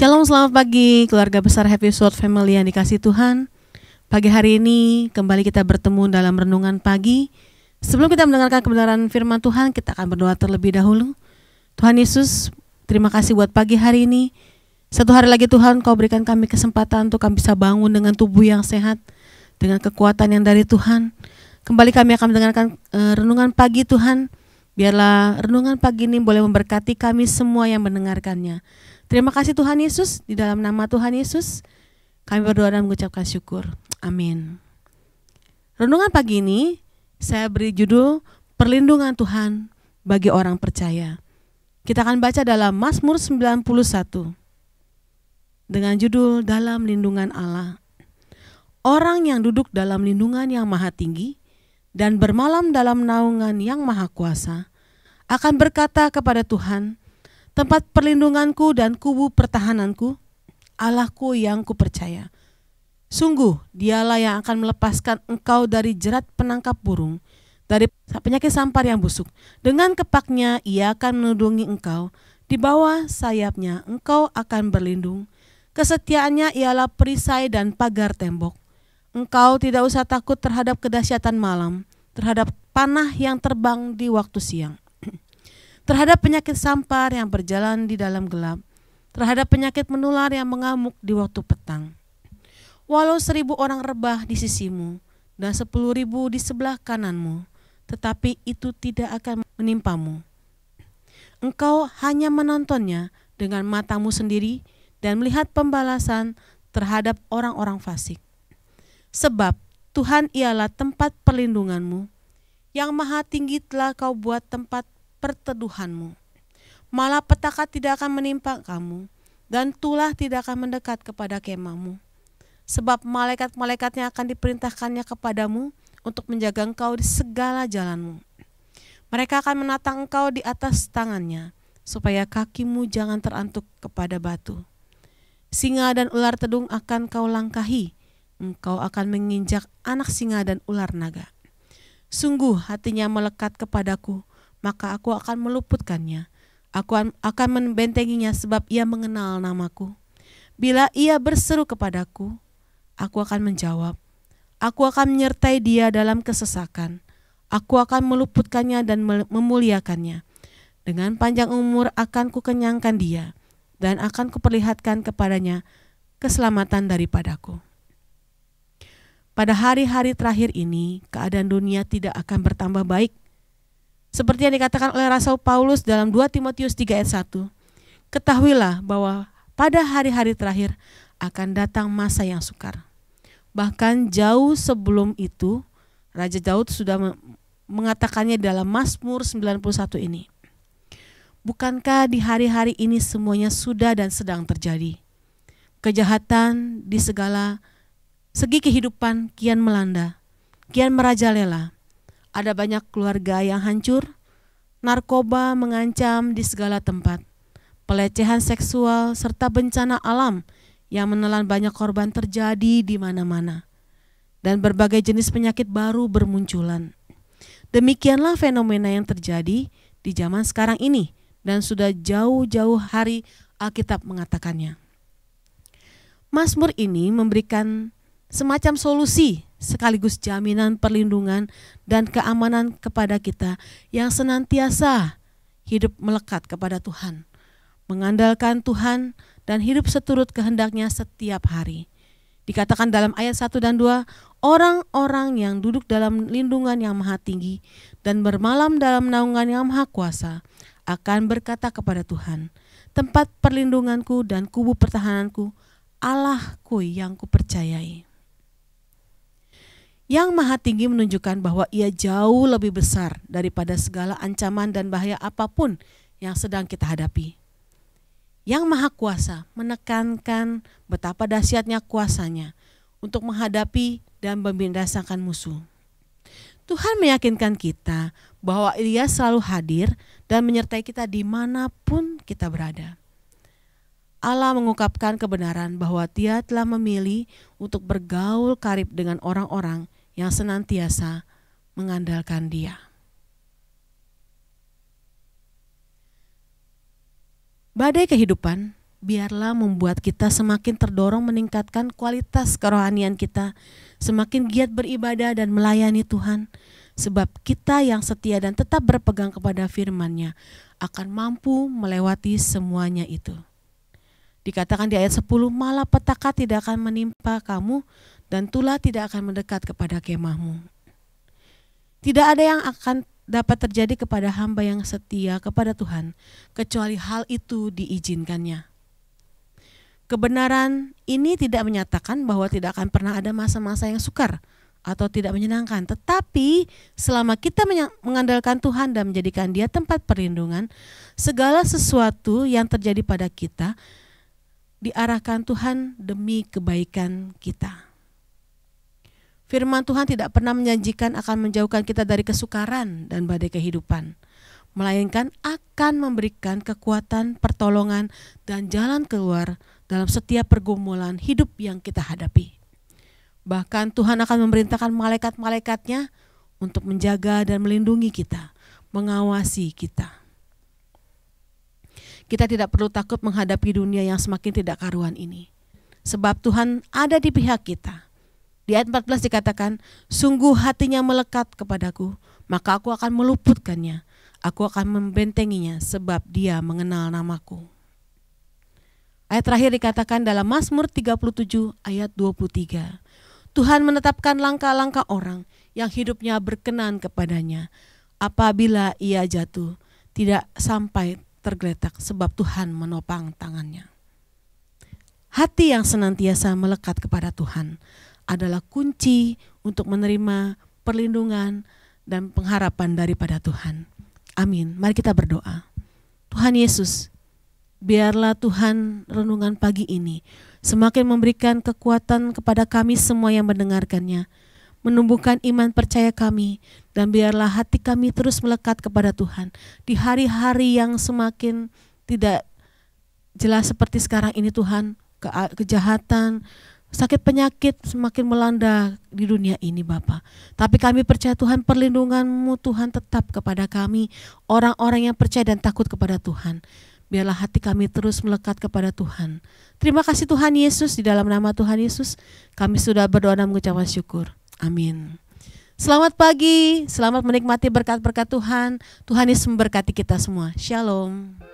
Shalom, selamat pagi keluarga besar Happy Sword Family yang dikasihi Tuhan. Pagi hari ini kembali kita bertemu dalam renungan pagi. Sebelum kita mendengarkan kebenaran firman Tuhan, kita akan berdoa terlebih dahulu. Tuhan Yesus, terima kasih buat pagi hari ini. Satu hari lagi Tuhan, Kau berikan kami kesempatan untuk kami bisa bangun dengan tubuh yang sehat, dengan kekuatan yang dari Tuhan. Kembali kami akan mendengarkan renungan pagi Tuhan. Biarlah renungan pagi ini boleh memberkati kami semua yang mendengarkannya. Terima kasih Tuhan Yesus, di dalam nama Tuhan Yesus kami berdoa dan mengucapkan syukur. Amin. Renungan pagi ini saya beri judul Perlindungan Tuhan bagi orang percaya. Kita akan baca dalam Mazmur 91 dengan judul Dalam Lindungan Allah. Orang yang duduk dalam lindungan yang maha tinggi dan bermalam dalam naungan yang maha kuasa akan berkata kepada Tuhan, tempat perlindunganku dan kubu pertahananku, Allahku yang kupercaya. Sungguh dialah yang akan melepaskan engkau dari jerat penangkap burung, dari penyakit sampar yang busuk. Dengan kepaknya ia akan melindungi engkau, di bawah sayapnya engkau akan berlindung. Kesetiaannya ialah perisai dan pagar tembok. Engkau tidak usah takut terhadap kedahsyatan malam, terhadap panah yang terbang di waktu siang, terhadap penyakit sampar yang berjalan di dalam gelap, terhadap penyakit menular yang mengamuk di waktu petang. Walau 1000 orang rebah di sisimu dan 10.000 di sebelah kananmu, tetapi itu tidak akan menimpamu. Engkau hanya menontonnya dengan matamu sendiri dan melihat pembalasan terhadap orang-orang fasik. Sebab Tuhan ialah tempat perlindunganmu, yang maha tinggi telah kau buat tempat perteduhanmu. Malapetaka tidak akan menimpa kamu, dan tulah tidak akan mendekat kepada kemahmu. Sebab malaikat-malaikatnya akan diperintahkannya kepadamu untuk menjaga engkau di segala jalanmu. Mereka akan menatang engkau di atas tangannya, supaya kakimu jangan terantuk kepada batu. Singa dan ular tedung akan kau langkahi, engkau akan menginjak anak singa dan ular naga. Sungguh hatinya melekat kepadaku, maka aku akan meluputkannya. Aku akan membentenginya sebab ia mengenal namaku. Bila ia berseru kepadaku, aku akan menjawab. Aku akan menyertai dia dalam kesesakan. Aku akan meluputkannya dan memuliakannya. Dengan panjang umur akan kukenyangkan dia, dan akan kuperlihatkan kepadanya keselamatan daripadaku. Pada hari-hari terakhir ini, keadaan dunia tidak akan bertambah baik. Seperti yang dikatakan oleh Rasul Paulus dalam 2 Timotius 3 ayat 1. Ketahuilah bahwa pada hari-hari terakhir akan datang masa yang sukar. Bahkan jauh sebelum itu, Raja Daud sudah mengatakannya dalam Mazmur 91 ini. Bukankah di hari-hari ini semuanya sudah dan sedang terjadi? Kejahatan di segala segi kehidupan kian melanda, kian merajalela. Ada banyak keluarga yang hancur, narkoba mengancam di segala tempat, pelecehan seksual serta bencana alam yang menelan banyak korban terjadi di mana-mana, dan berbagai jenis penyakit baru bermunculan. Demikianlah fenomena yang terjadi di zaman sekarang ini, dan sudah jauh-jauh hari Alkitab mengatakannya. Mazmur ini memberikan semacam solusi sekaligus jaminan perlindungan dan keamanan kepada kita yang senantiasa hidup melekat kepada Tuhan, mengandalkan Tuhan dan hidup seturut kehendaknya setiap hari. Dikatakan dalam ayat 1 dan 2, orang-orang yang duduk dalam lindungan yang maha tinggi dan bermalam dalam naungan yang maha kuasa akan berkata kepada Tuhan, tempat perlindunganku dan kubu pertahananku, Allahku yang kupercayai. Yang maha tinggi menunjukkan bahwa ia jauh lebih besar daripada segala ancaman dan bahaya apapun yang sedang kita hadapi. Yang maha kuasa menekankan betapa dahsyatnya kuasanya untuk menghadapi dan membinasakan musuh. Tuhan meyakinkan kita bahwa Ia selalu hadir dan menyertai kita dimanapun kita berada. Allah mengungkapkan kebenaran bahwa Dia telah memilih untuk bergaul karib dengan orang-orang yang senantiasa mengandalkan Dia. Badai kehidupan biarlah membuat kita semakin terdorong meningkatkan kualitas kerohanian kita, semakin giat beribadah dan melayani Tuhan. Sebab kita yang setia dan tetap berpegang kepada firman-Nya akan mampu melewati semuanya itu. Dikatakan di ayat 10, malapetaka tidak akan menimpa kamu dan tulah tidak akan mendekat kepada kemahmu. Tidak ada yang akan dapat terjadi kepada hamba yang setia kepada Tuhan kecuali hal itu diizinkannya. Kebenaran ini tidak menyatakan bahwa tidak akan pernah ada masa-masa yang sukar atau tidak menyenangkan, tetapi selama kita mengandalkan Tuhan dan menjadikan Dia tempat perlindungan, segala sesuatu yang terjadi pada kita diarahkan Tuhan demi kebaikan kita. Firman Tuhan tidak pernah menjanjikan akan menjauhkan kita dari kesukaran dan badai kehidupan, melainkan akan memberikan kekuatan, pertolongan, dan jalan keluar dalam setiap pergumulan hidup yang kita hadapi. Bahkan Tuhan akan memerintahkan malaikat-malaikatnya untuk menjaga dan melindungi kita, mengawasi kita. Kita tidak perlu takut menghadapi dunia yang semakin tidak karuan ini, sebab Tuhan ada di pihak kita. Di ayat 14 dikatakan, sungguh hatinya melekat kepadaku, maka aku akan meluputkannya, aku akan membentenginya sebab dia mengenal namaku. Ayat terakhir dikatakan dalam Mazmur 37 ayat 23, Tuhan menetapkan langkah-langkah orang yang hidupnya berkenan kepadanya. Apabila ia jatuh, tidak sampai tergeletak sebab Tuhan menopang tangannya. Hati yang senantiasa melekat kepada Tuhan adalah kunci untuk menerima perlindungan dan pengharapan daripada Tuhan. Amin. Mari kita berdoa. Tuhan Yesus, biarlah Tuhan renungan pagi ini semakin memberikan kekuatan kepada kami semua yang mendengarkannya, menumbuhkan iman percaya kami, dan biarlah hati kami terus melekat kepada Tuhan di hari-hari yang semakin tidak jelas seperti sekarang ini Tuhan. Kejahatan, sakit penyakit semakin melanda di dunia ini Bapa. Tapi kami percaya Tuhan, perlindungan-Mu Tuhan tetap kepada kami, orang-orang yang percaya dan takut kepada Tuhan. Biarlah hati kami terus melekat kepada Tuhan. Terima kasih Tuhan Yesus, di dalam nama Tuhan Yesus kami sudah berdoa dan mengucapkan syukur. Amin. Selamat pagi, selamat menikmati berkat-berkat Tuhan. Tuhan Yesus memberkati kita semua. Shalom.